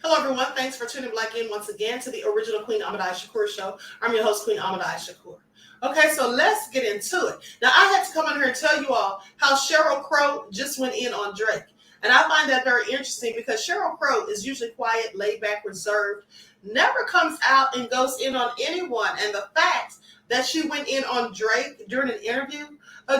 Hello, everyone. Thanks for tuning back in once again to the original Queen Shakur show. I'm your host, Queen Shakur. Okay, so let's get into it. Now, I had to come on here and tell you all how Sheryl Crow just went in on Drake. And I find that very interesting because Sheryl Crow is usually quiet, laid back, reserved, never comes out and goes in on anyone. And the fact that she went in on Drake during an interview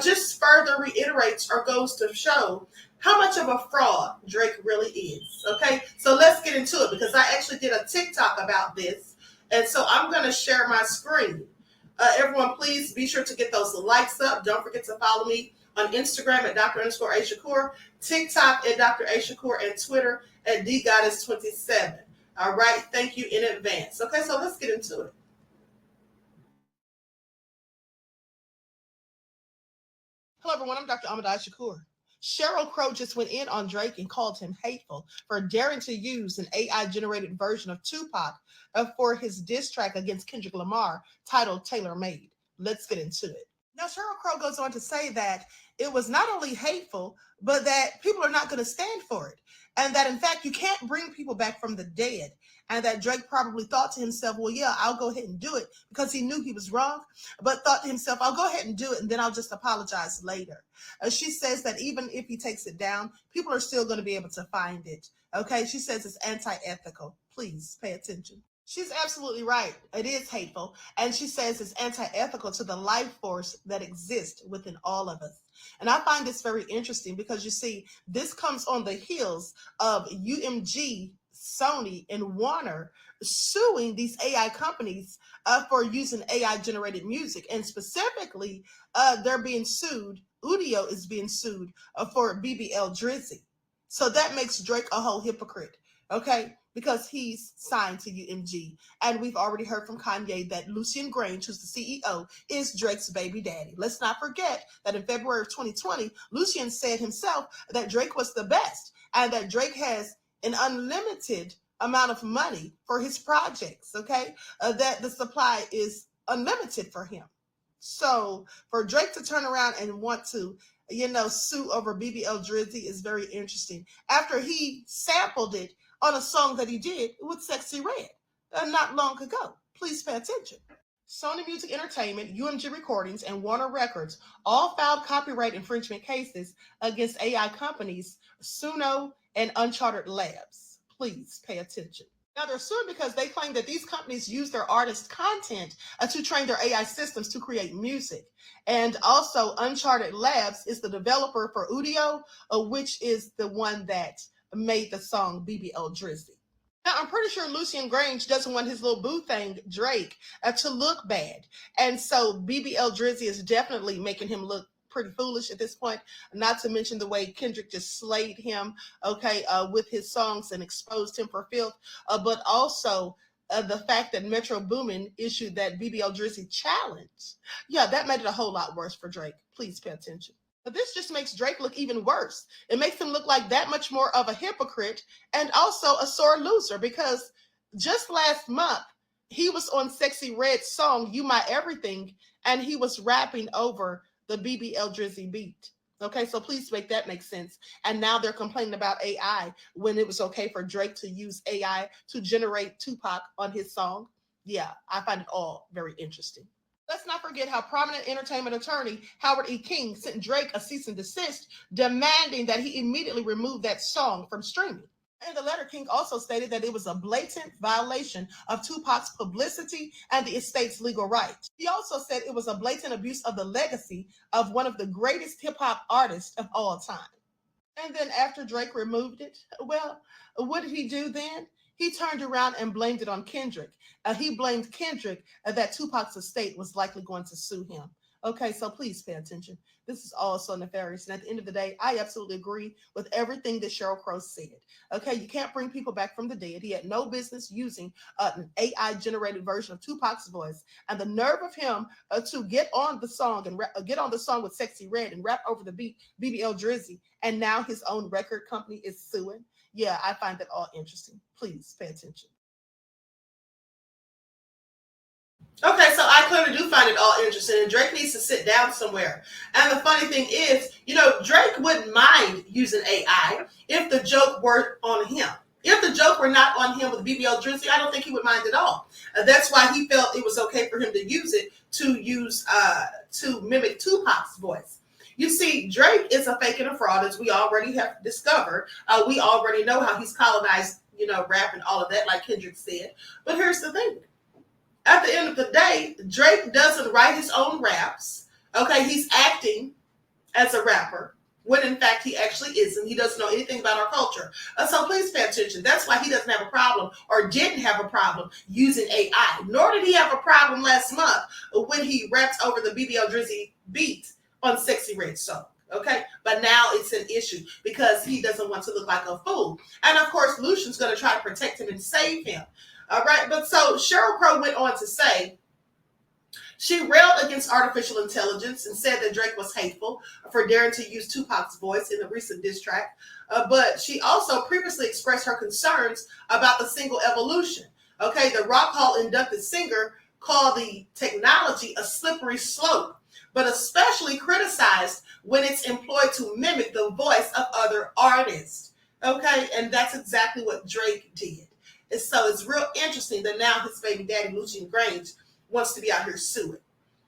just further reiterates or goes to show how much of a fraud Drake really is. Okay, so let's get into it because I actually did a TikTok about this. And so I'm going to share my screen. Everyone, please be sure to get those likes up. Don't forget to follow me on Instagram at Dr_A_Shakur, TikTok at Dr. A Shakur, and Twitter at DGoddess27. All right, thank you in advance. Okay, so let's get into it. Hello, everyone. I'm Dr. Shakur. Sheryl Crow just went in on Drake and called him hateful for daring to use an AI-generated version of Tupac for his diss track against Kendrick Lamar titled Tailor Made. Let's get into it. Now, Sheryl Crow goes on to say that it was not only hateful, but that people are not going to stand for it. And that, in fact, you can't bring people back from the dead. And that Drake probably thought to himself, well, yeah, I'll go ahead and do it because he knew he was wrong, but thought to himself, I'll go ahead and do it, and then I'll just apologize later. She says that even if he takes it down, people are still going to be able to find it. Okay, she says it's anti-ethical. Please pay attention. She's absolutely right. It is hateful. And she says it's anti-ethical to the life force that exists within all of us. And I find this very interesting because you see, this comes on the heels of UMG, Sony, and Warner suing these AI companies for using AI generated music. And specifically, they're being sued. Udio is being sued for BBL Drizzy. So that makes Drake a whole hypocrite. Okay, because he's signed to UMG. And we've already heard from Kanye that Lucian Grange, who's the CEO, is Drake's baby daddy. Let's not forget that in February of 2020, Lucian said himself that Drake was the best and that Drake has an unlimited amount of money for his projects, okay? That the supply is unlimited for him. So for Drake to turn around and want to, sue over BBL Drizzy is very interesting. After he sampled it on a song that he did with Sexy Red not long ago. Please pay attention. Sony Music Entertainment, UMG Recordings, and Warner Records all filed copyright infringement cases against AI companies Suno and Uncharted Labs. Please pay attention. Now, they're suing because they claim that these companies use their artist content to train their AI systems to create music. And also, Uncharted Labs is the developer for Udio, which is the one that made the song BBL Drizzy. Now, I'm pretty sure Lucian Grange doesn't want his little boo thing, Drake, to look bad. And so BBL Drizzy is definitely making him look pretty foolish at this point, not to mention the way Kendrick just slayed him, with his songs and exposed him for filth, but also the fact that Metro Boomin issued that BBL Drizzy challenge. Yeah, that made it a whole lot worse for Drake. Please pay attention. But this just makes Drake look even worse. It makes him look like that much more of a hypocrite and also a sore loser because just last month, he was on Sexy Red's song, You My Everything, and he was rapping over the BBL Drizzy beat. Okay, so please make that make sense. And now they're complaining about AI when it was okay for Drake to use AI to generate Tupac on his song. Yeah, I find it all very interesting. Let's not forget how prominent entertainment attorney Howard E. King sent Drake a cease and desist, demanding that he immediately remove that song from streaming. In the letter, King also stated that it was a blatant violation of Tupac's publicity and the estate's legal rights. He also said it was a blatant abuse of the legacy of one of the greatest hip-hop artists of all time. And then after Drake removed it, well, what did he do then? He turned around and blamed it on Kendrick. He blamed Kendrick that Tupac's estate was likely going to sue him. Okay, so please pay attention. This is all so nefarious. And at the end of the day, I absolutely agree with everything that Sheryl Crow said. Okay, you can't bring people back from the dead. He had no business using an AI-generated version of Tupac's voice. And the nerve of him to get on the song and get on the song with Sexy Red and rap over the beat BBL Drizzy. And now his own record company is suing. Yeah, I find that all interesting. Please pay attention. Okay, so I clearly do find it all interesting, and Drake needs to sit down somewhere. And the funny thing is, Drake wouldn't mind using AI if the joke were on him. If the joke were not on him with BBL Drizzy, I don't think he would mind at all. That's why he felt it was okay for him to use it to mimic Tupac's voice. You see, Drake is a fake and a fraud, as we already have discovered. We already know how he's colonized, rap and all of that, like Kendrick said. But here's the thing. At the end of the day, Drake doesn't write his own raps. Okay, he's acting as a rapper, when in fact he actually isn't. He doesn't know anything about our culture. So please pay attention. That's why he doesn't have a problem, or didn't have a problem, using AI. Nor did he have a problem last month when he raps over the BBL Drizzy beat on Sexy Red Song. Okay, but now it's an issue because he doesn't want to look like a fool. And of course, Lucian's going to try to protect him and save him. All right, but so Sheryl Crow went on to say, she railed against artificial intelligence and said that Drake was hateful for daring to use Tupac's voice in a recent diss track. But she also previously expressed her concerns about the single evolution. Okay, the Rock Hall inducted singer called the technology a slippery slope, but especially criticized when it's employed to mimic the voice of other artists. Okay, and that's exactly what Drake did. And so it's real interesting that now his baby daddy, Lucian Grange, wants to be out here suing.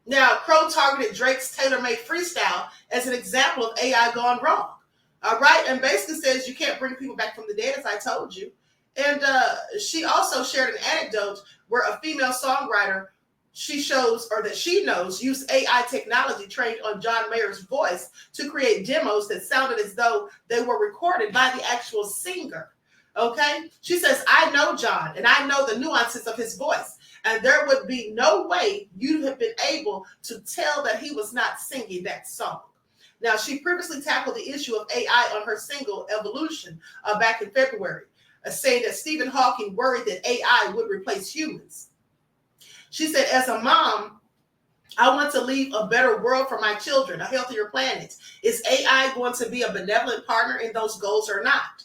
Now, Crow targeted Drake's tailor-made freestyle as an example of AI gone wrong. All right, and basically says you can't bring people back from the dead, as I told you. And she also shared an anecdote where a female songwriter she knows used AI technology trained on John Mayer's voice to create demos that sounded as though they were recorded by the actual singer. Okay, she says, I know John and I know the nuances of his voice, and there would be no way you'd have been able to tell that he was not singing that song. Now, she previously tackled the issue of AI on her single Evolution back in February, saying that Stephen Hawking worried that AI would replace humans. She said, as a mom, I want to leave a better world for my children, a healthier planet. Is AI going to be a benevolent partner in those goals or not?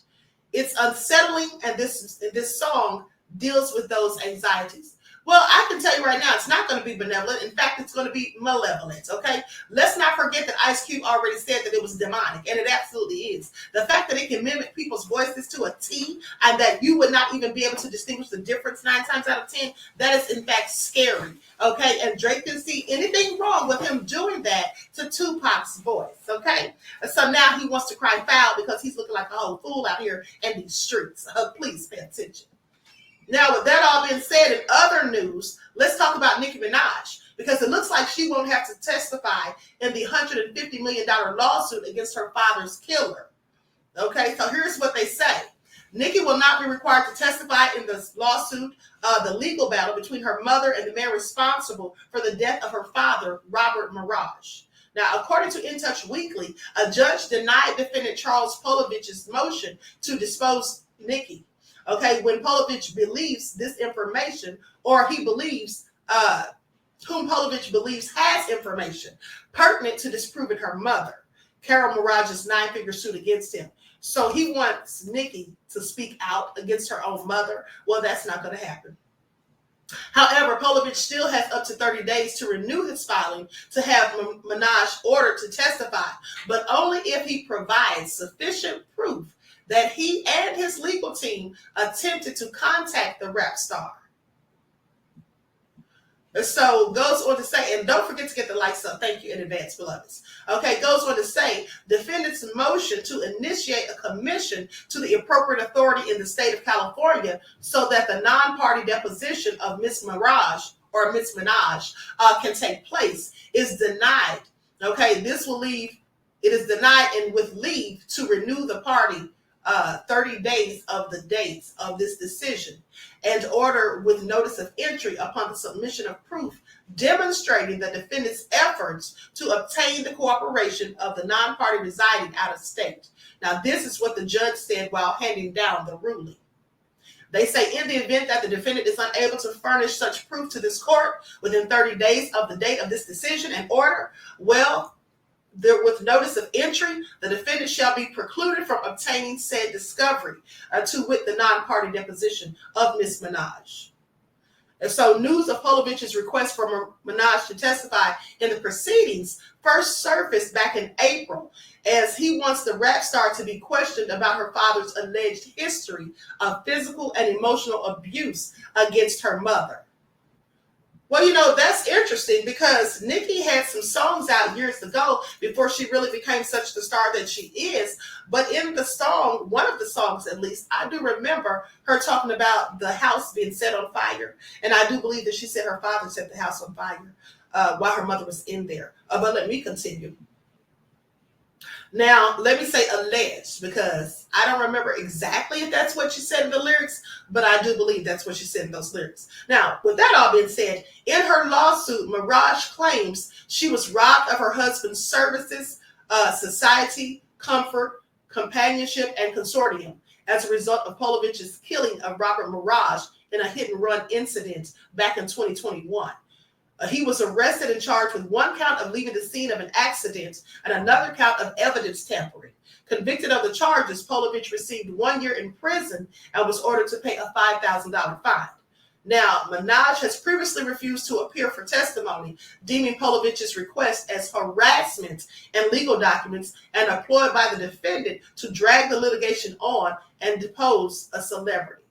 It's unsettling, and this song deals with those anxieties. Well, I can tell you right now, it's not going to be benevolent. In fact, it's going to be malevolent, okay? Let's not forget that Ice Cube already said that it was demonic, and it absolutely is. The fact that it can mimic people's voices to a T, and that you would not even be able to distinguish the difference 9 times out of 10, that is, in fact, scary, okay? And Drake didn't see anything wrong with him doing that to Tupac's voice, okay? So now he wants to cry foul because he's looking like a whole fool out here in these streets. Please pay attention. Now, with that all being said, in other news, let's talk about Nicki Minaj, because it looks like she won't have to testify in the $150 million lawsuit against her father's killer. Okay, so here's what they say. Nicki will not be required to testify in this lawsuit, the legal battle between her mother and the man responsible for the death of her father, Robert Minaj. Now, according to In Touch Weekly, a judge denied defendant Charles Polovich's motion to dispose Nicki. Okay, when Polovich believes this information, or he believes whom Polovich believes has information pertinent to disproving her mother, Carol Miraj's 9-figure suit against him. So he wants Nicki to speak out against her own mother. Well, that's not going to happen. However, Polovich still has up to 30 days to renew his filing to have Minaj ordered to testify, but only if he provides sufficient proof that he and his legal team attempted to contact the rap star. So goes on to say, and don't forget to get the likes up. Thank you in advance, beloveds. Okay, goes on to say, defendant's motion to initiate a commission to the appropriate authority in the state of California so that the non-party deposition of Miss Minaj or Miss Minaj can take place is denied. Okay, it is denied, and with leave to renew the party 30 days of the dates of this decision, and order with notice of entry upon the submission of proof demonstrating the defendant's efforts to obtain the cooperation of the non-party residing out of state. Now, this is what the judge said while handing down the ruling. They say, in the event that the defendant is unable to furnish such proof to this court within 30 days of the date of this decision and order, with notice of entry, the defendant shall be precluded from obtaining said discovery, to wit the non-party deposition of Ms. Minaj. And so news of Polovich's request for Minaj to testify in the proceedings first surfaced back in April, as he wants the rap star to be questioned about her father's alleged history of physical and emotional abuse against her mother. Well, that's interesting because Nicki had some songs out years ago before she really became such the star that she is. But in the song, one of the songs at least, I do remember her talking about the house being set on fire. And I do believe that she said her father set the house on fire while her mother was in there. But let me continue. Now, let me say alleged because I don't remember exactly if that's what she said in the lyrics, but I do believe that's what she said in those lyrics. Now, with that all being said, in her lawsuit, Minaj claims she was robbed of her husband's services, society, comfort, companionship, and consortium as a result of Polovich's killing of Robert Minaj in a hit-and-run incident back in 2021. He was arrested and charged with one count of leaving the scene of an accident and another count of evidence tampering. Convicted of the charges, Polovich received 1 year in prison and was ordered to pay a $5,000 fine. Now, Minaj has previously refused to appear for testimony, deeming Polovich's request as harassment and legal documents and a ploy by the defendant to drag the litigation on and depose a celebrity.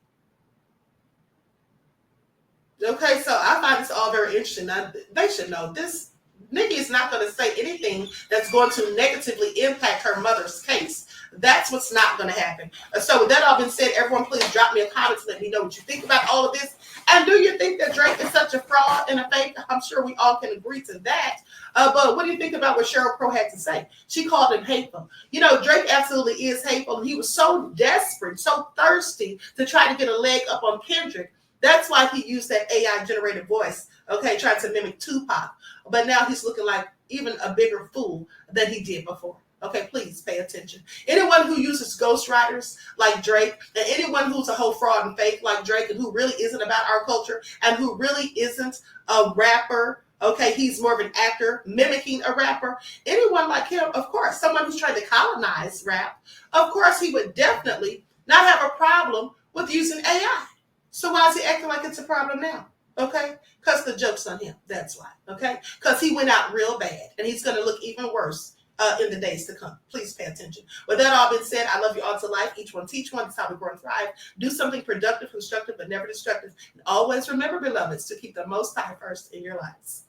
Okay, so I find this all very interesting. Now, they should know this. Nicki is not going to say anything that's going to negatively impact her mother's case. That's what's not going to happen. So with that all being said, everyone please drop me a comment to let me know what you think about all of this. And do you think that Drake is such a fraud and a fake? I'm sure we all can agree to that. But what do you think about what Sheryl Crow had to say? She called him hateful. Drake absolutely is hateful. He was so desperate, so thirsty to try to get a leg up on Kendrick. That's why he used that AI-generated voice, okay, trying to mimic Tupac. But now he's looking like even a bigger fool than he did before. Okay, please pay attention. Anyone who uses ghostwriters like Drake, and anyone who's a whole fraud and fake like Drake, and who really isn't about our culture, and who really isn't a rapper, okay, he's more of an actor mimicking a rapper. Anyone like him, of course, someone who's trying to colonize rap, of course, he would definitely not have a problem with using AI. So why is he acting like it's a problem now? Okay? Because the joke's on him. That's why. Okay? Because he went out real bad. And he's going to look even worse in the days to come. Please pay attention. With that all being said, I love you all to life. Each one teach one. That's how we grow and thrive. Do something productive, constructive, but never destructive. And always remember, beloveds, to keep the Most High first in your lives.